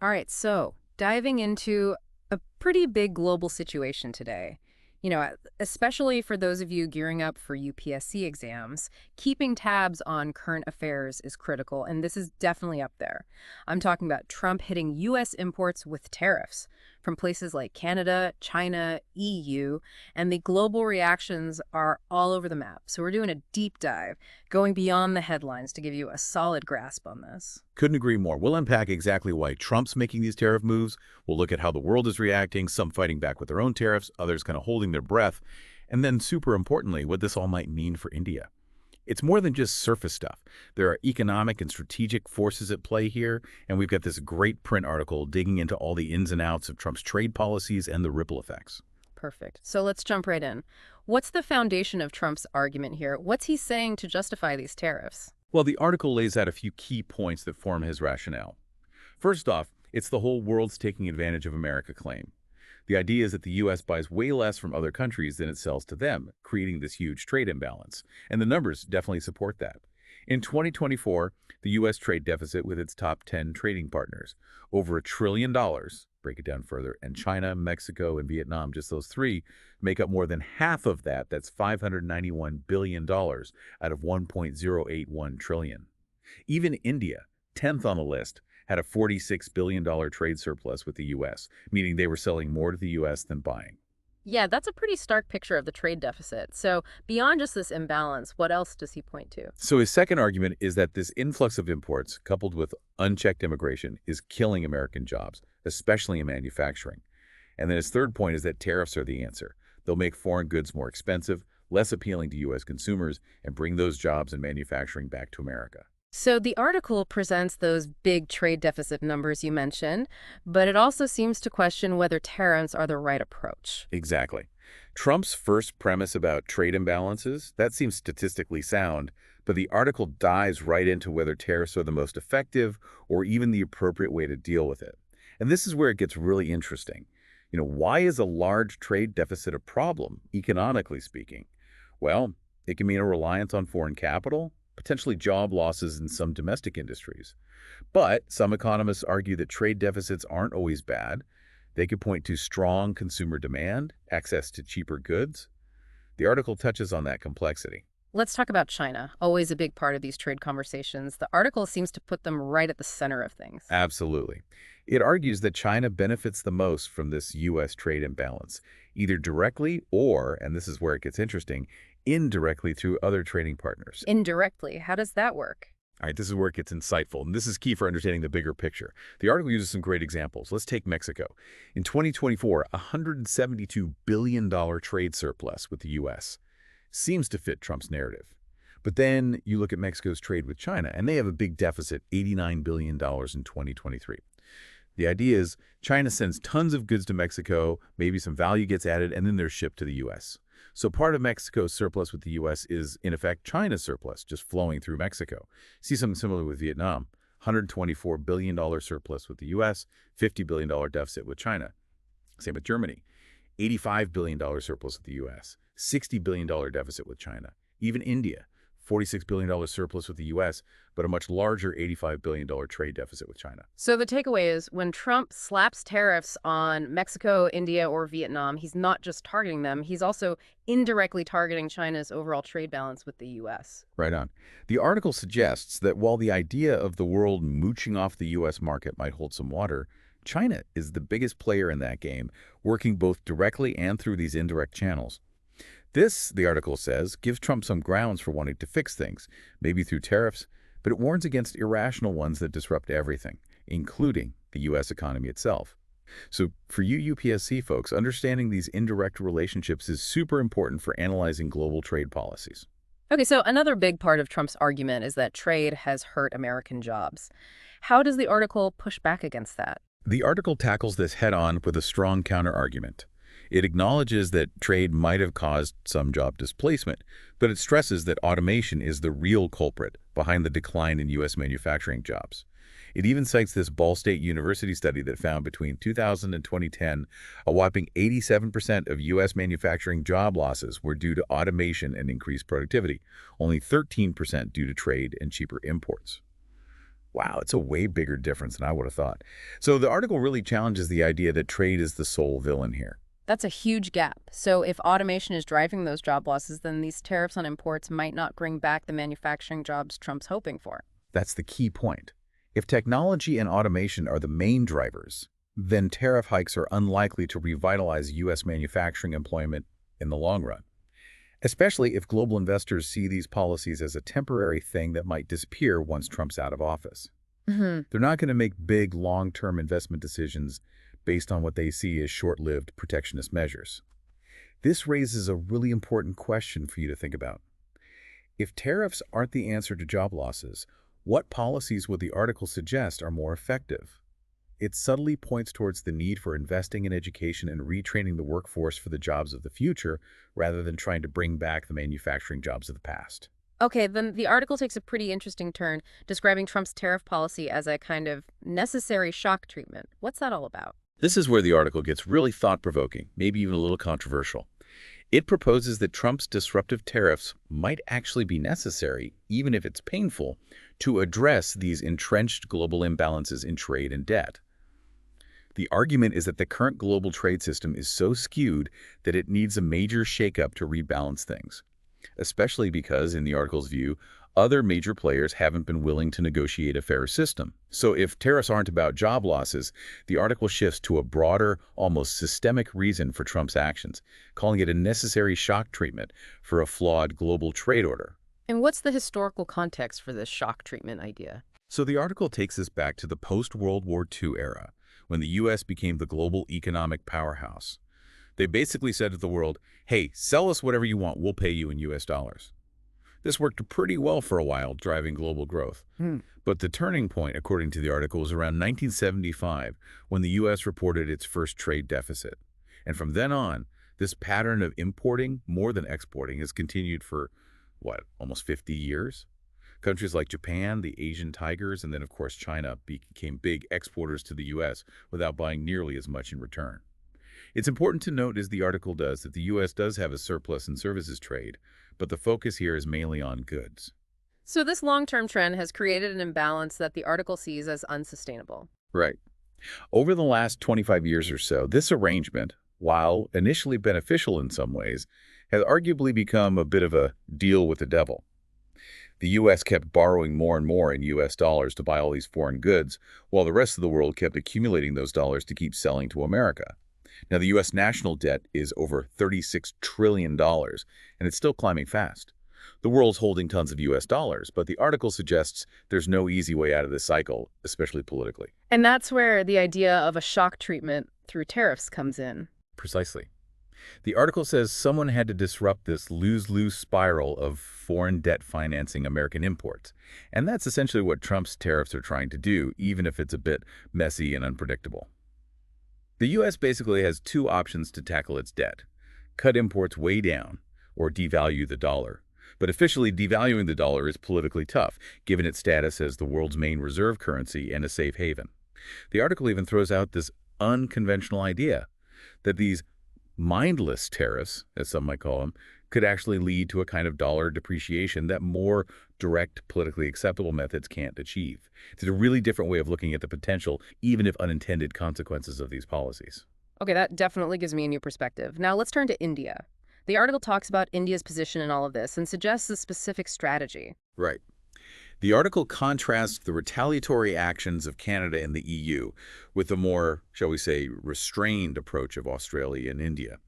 All right, so diving into a pretty big global situation today. Especially for those of you gearing up for UPSC exams, keeping tabs on current affairs is critical, and this is definitely up there. I'm talking about Trump hitting U.S. imports with tariffs from places like Canada, China, EU, and the global reactions are all over the map. So we're doing a deep dive, going beyond the headlines to give you a solid grasp on this. Couldn't agree more. We'll unpack exactly why Trump's making these tariff moves. We'll look at how the world is reacting, some fighting back with their own tariffs, others kind of holding their breath, and then super importantly, what this all might mean for India. It's more than just surface stuff. There are economic and strategic forces at play here, and we've got this great print article digging into all the ins and outs of Trump's trade policies and the ripple effects. Perfect. So let's jump right in. What's the foundation of Trump's argument here? What's he saying to justify these tariffs? Well, the article lays out a few key points that form his rationale. First off, it's the whole world's taking advantage of America claim. The idea is that the U.S. buys way less from other countries than it sells to them, creating this huge trade imbalance. And the numbers definitely support that. In 2024, the U.S. trade deficit with its top 10 trading partners, over $1 trillion, break it down further, and China, Mexico, and Vietnam, just those three, make up more than half of that. That's $591 billion out of $1.081 trillion. Even India, 10th on the list, had a $46 billion trade surplus with the U.S., meaning they were selling more to the U.S. than buying. Yeah, that's a pretty stark picture of the trade deficit. So beyond just this imbalance, what else does he point to? So his second argument is that this influx of imports, coupled with unchecked immigration, is killing American jobs, especially in manufacturing. And then his third point is that tariffs are the answer. They'll make foreign goods more expensive, less appealing to U.S. consumers, and bring those jobs and manufacturing back to America. So the article presents those big trade deficit numbers you mentioned, but it also seems to question whether tariffs are the right approach. Exactly. Trump's first premise about trade imbalances, that seems statistically sound, but the article dives right into whether tariffs are the most effective or even the appropriate way to deal with it. And this is where it gets really interesting. Why is a large trade deficit a problem, economically speaking? Well, it can mean a reliance on foreign capital, potentially job losses in some domestic industries. But some economists argue that trade deficits aren't always bad. They could point to strong consumer demand, access to cheaper goods. The article touches on that complexity. Let's talk about China, always a big part of these trade conversations. The article seems to put them right at the center of things. Absolutely. It argues that China benefits the most from this U.S. trade imbalance, either directly or, and this is where it gets interesting, indirectly through other trading partners. Indirectly, how does that work? All right, this is where it gets insightful, and this is key for understanding the bigger picture. The article uses some great examples. Let's take Mexico. In 2024, a $172 billion trade surplus with the U.S. seems to fit Trump's narrative. But then you look at Mexico's trade with China, and they have a big deficit, $89 billion in 2023. The idea is China sends tons of goods to Mexico, maybe some value gets added, and then they're shipped to the U.S. So part of Mexico's surplus with the U.S. is, in effect, China's surplus, just flowing through Mexico. See something similar with Vietnam. $124 billion surplus with the U.S., $50 billion deficit with China. Same with Germany. $85 billion surplus with the U.S., $60 billion deficit with China. Even India, $46 billion surplus with the U.S., but a much larger $85 billion trade deficit with China. So the takeaway is when Trump slaps tariffs on Mexico, India, or Vietnam, he's not just targeting them, he's also indirectly targeting China's overall trade balance with the U.S. Right on. The article suggests that while the idea of the world mooching off the U.S. market might hold some water, China is the biggest player in that game, working both directly and through these indirect channels. This, the article says, gives Trump some grounds for wanting to fix things, maybe through tariffs, but it warns against irrational ones that disrupt everything, including the U.S. economy itself. So for you UPSC folks, understanding these indirect relationships is super important for analyzing global trade policies. Okay, so another big part of Trump's argument is that trade has hurt American jobs. How does the article push back against that? The article tackles this head-on with a strong counter-argument. It acknowledges that trade might have caused some job displacement, but it stresses that automation is the real culprit behind the decline in U.S. manufacturing jobs. It even cites this Ball State University study that found between 2000 and 2010, a whopping 87% of U.S. manufacturing job losses were due to automation and increased productivity, only 13% due to trade and cheaper imports. Wow, it's a way bigger difference than I would have thought. So the article really challenges the idea that trade is the sole villain here. That's a huge gap. So if automation is driving those job losses, then these tariffs on imports might not bring back the manufacturing jobs Trump's hoping for. That's the key point. If technology and automation are the main drivers, then tariff hikes are unlikely to revitalize U.S. manufacturing employment in the long run, especially if global investors see these policies as a temporary thing that might disappear once Trump's out of office. Hmm. They're not going to make big, long-term investment decisions based on what they see as short-lived protectionist measures. This raises a really important question for you to think about. If tariffs aren't the answer to job losses, what policies would the article suggest are more effective? It subtly points towards the need for investing in education and retraining the workforce for the jobs of the future rather than trying to bring back the manufacturing jobs of the past. Okay, then the article takes a pretty interesting turn, describing Trump's tariff policy as a kind of necessary shock treatment. What's that all about? This is where the article gets really thought-provoking, maybe even a little controversial. It proposes that Trump's disruptive tariffs might actually be necessary, even if it's painful, to address these entrenched global imbalances in trade and debt. The argument is that the current global trade system is so skewed that it needs a major shakeup to rebalance things, especially because, in the article's view, other major players haven't been willing to negotiate a fair system. So if tariffs aren't about job losses, the article shifts to a broader, almost systemic reason for Trump's actions, calling it a necessary shock treatment for a flawed global trade order. And what's the historical context for this shock treatment idea? So the article takes us back to the post-World War II era, when the U.S. became the global economic powerhouse. They basically said to the world, hey, sell us whatever you want, we'll pay you in U.S. dollars. This worked pretty well for a while, driving global growth. But the turning point, according to the article, was around 1975, when the U.S. reported its first trade deficit. And from then on, this pattern of importing more than exporting has continued for, almost 50 years? Countries like Japan, the Asian tigers, and then, of course, China became big exporters to the U.S. without buying nearly as much in return. It's important to note, as the article does, that the U.S. does have a surplus in services trade, but the focus here is mainly on goods. So this long-term trend has created an imbalance that the article sees as unsustainable. Right. Over the last 25 years or so, this arrangement, while initially beneficial in some ways, has arguably become a bit of a deal with the devil. The U.S. kept borrowing more and more in U.S. dollars to buy all these foreign goods, while the rest of the world kept accumulating those dollars to keep selling to America. Now, the U.S. national debt is over $36 trillion, and it's still climbing fast. The world's holding tons of U.S. dollars, but the article suggests there's no easy way out of this cycle, especially politically. And that's where the idea of a shock treatment through tariffs comes in. Precisely. The article says someone had to disrupt this lose-lose spiral of foreign debt financing American imports. And that's essentially what Trump's tariffs are trying to do, even if it's a bit messy and unpredictable. The U.S. basically has two options to tackle its debt: cut imports way down or devalue the dollar. But officially, devaluing the dollar is politically tough, given its status as the world's main reserve currency and a safe haven. The article even throws out this unconventional idea that these mindless tariffs, as some might call them, could actually lead to a kind of dollar depreciation that more direct, politically acceptable methods can't achieve. It's a really different way of looking at the potential, even if unintended, consequences of these policies. Okay, that definitely gives me a new perspective. Now let's turn to India. The article talks about India's position in all of this and suggests a specific strategy. Right. The article contrasts the retaliatory actions of Canada and the EU with the more, shall we say, restrained approach of Australia and India.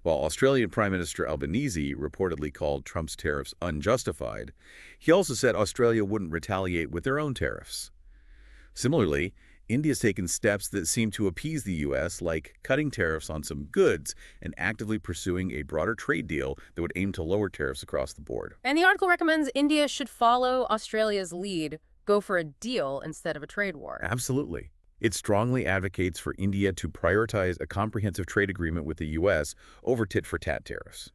While Australian Prime Minister Albanese reportedly called Trump's tariffs unjustified, he also said Australia wouldn't retaliate with their own tariffs. Similarly, India's taken steps that seem to appease the U.S., like cutting tariffs on some goods and actively pursuing a broader trade deal that would aim to lower tariffs across the board. And the article recommends India should follow Australia's lead, go for a deal instead of a trade war. Absolutely. It strongly advocates for India to prioritize a comprehensive trade agreement with the U.S. over tit-for-tat tariffs.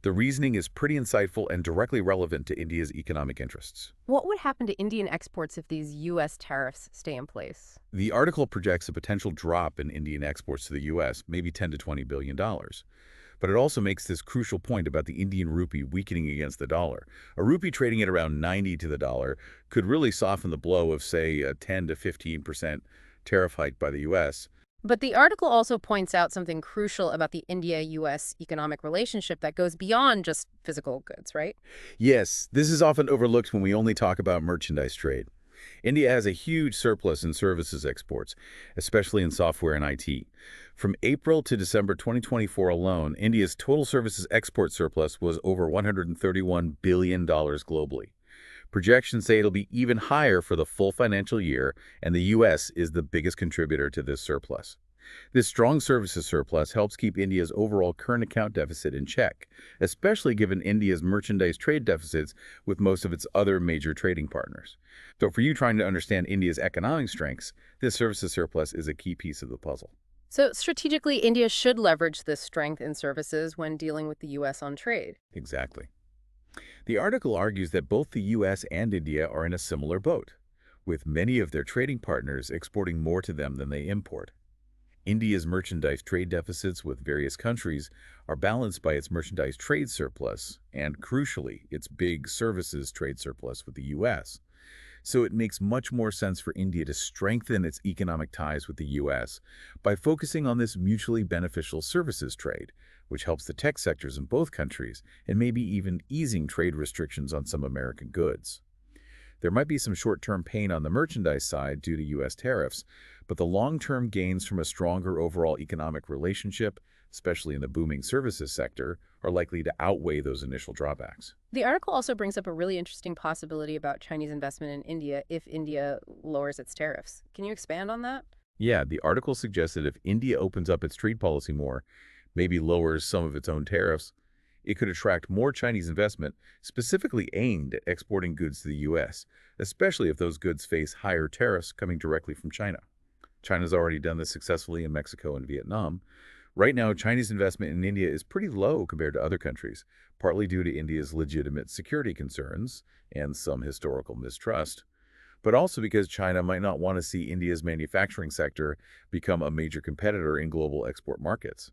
The reasoning is pretty insightful and directly relevant to India's economic interests. What would happen to Indian exports if these U.S. tariffs stay in place? The article projects a potential drop in Indian exports to the U.S., maybe $10 to $20 billion. But it also makes this crucial point about the Indian rupee weakening against the dollar. A rupee trading at around 90 to the dollar could really soften the blow of, say, a 10 to 15% tariff hike by the U.S. But the article also points out something crucial about the India-US economic relationship that goes beyond just physical goods, right? Yes, this is often overlooked when we only talk about merchandise trade. India has a huge surplus in services exports, especially in software and IT. From April to December 2024 alone, India's total services export surplus was over $131 billion globally. Projections say it'll be even higher for the full financial year, and the U.S. is the biggest contributor to this surplus. This strong services surplus helps keep India's overall current account deficit in check, especially given India's merchandise trade deficits with most of its other major trading partners. So for you trying to understand India's economic strengths, this services surplus is a key piece of the puzzle. So strategically, India should leverage this strength in services when dealing with the U.S. on trade. Exactly. The article argues that both the U.S. and India are in a similar boat, with many of their trading partners exporting more to them than they import. India's merchandise trade deficits with various countries are balanced by its merchandise trade surplus and, crucially, its big services trade surplus with the U.S. So it makes much more sense for India to strengthen its economic ties with the U.S. by focusing on this mutually beneficial services trade, which helps the tech sectors in both countries and maybe even easing trade restrictions on some American goods. There might be some short-term pain on the merchandise side due to U.S. tariffs, but the long-term gains from a stronger overall economic relationship, especially in the booming services sector, are likely to outweigh those initial drawbacks. The article also brings up a really interesting possibility about Chinese investment in India if India lowers its tariffs. Can you expand on that? Yeah, the article suggests that if India opens up its trade policy more, maybe lowers some of its own tariffs, it could attract more Chinese investment specifically aimed at exporting goods to the U.S., especially if those goods face higher tariffs coming directly from China. China's already done this successfully in Mexico and Vietnam. Right now, Chinese investment in India is pretty low compared to other countries, partly due to India's legitimate security concerns and some historical mistrust, but also because China might not want to see India's manufacturing sector become a major competitor in global export markets.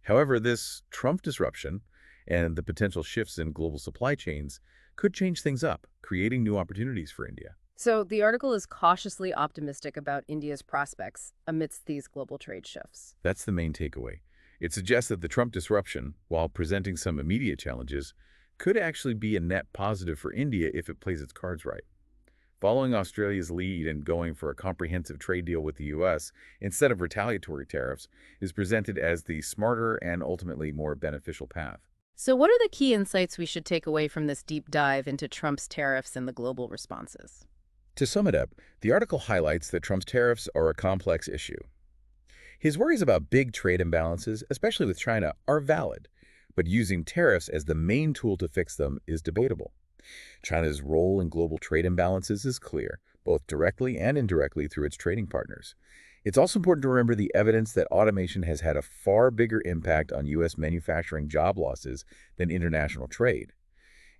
However, this Trump disruption and the potential shifts in global supply chains could change things up, creating new opportunities for India. So the article is cautiously optimistic about India's prospects amidst these global trade shifts. That's the main takeaway. It suggests that the Trump disruption, while presenting some immediate challenges, could actually be a net positive for India if it plays its cards right. Following Australia's lead and going for a comprehensive trade deal with the U.S. instead of retaliatory tariffs is presented as the smarter and ultimately more beneficial path. So what are the key insights we should take away from this deep dive into Trump's tariffs and the global responses? To sum it up, the article highlights that Trump's tariffs are a complex issue. His worries about big trade imbalances, especially with China, are valid, but using tariffs as the main tool to fix them is debatable. China's role in global trade imbalances is clear, both directly and indirectly through its trading partners. It's also important to remember the evidence that automation has had a far bigger impact on U.S. manufacturing job losses than international trade.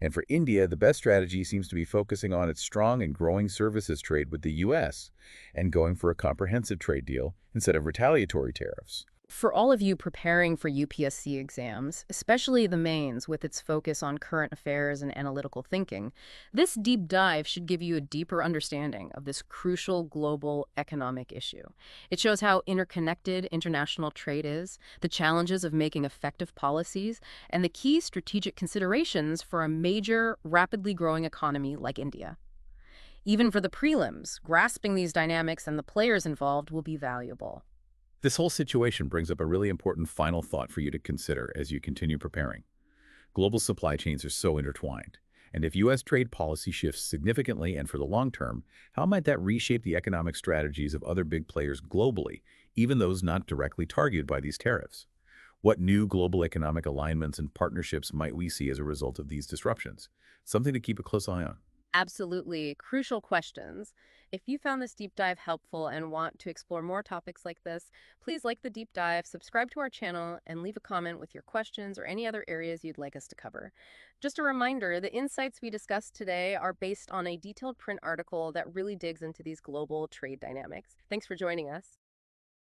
And for India, the best strategy seems to be focusing on its strong and growing services trade with the U.S. and going for a comprehensive trade deal instead of retaliatory tariffs. For all of you preparing for UPSC exams, especially the mains with its focus on current affairs and analytical thinking, this deep dive should give you a deeper understanding of this crucial global economic issue. It shows how interconnected international trade is, the challenges of making effective policies, and the key strategic considerations for a major, rapidly growing economy like India. Even for the prelims, grasping these dynamics and the players involved will be valuable. This whole situation brings up a really important final thought for you to consider as you continue preparing. Global supply chains are so intertwined, and if U.S. trade policy shifts significantly and for the long term, how might that reshape the economic strategies of other big players globally, even those not directly targeted by these tariffs? What new global economic alignments and partnerships might we see as a result of these disruptions? Something to keep a close eye on. Absolutely crucial questions. If you found this deep dive helpful and want to explore more topics like this, please like the deep dive, subscribe to our channel, and leave a comment with your questions or any other areas you'd like us to cover. Just a reminder, the insights we discussed today are based on a detailed print article that really digs into these global trade dynamics. Thanks for joining us.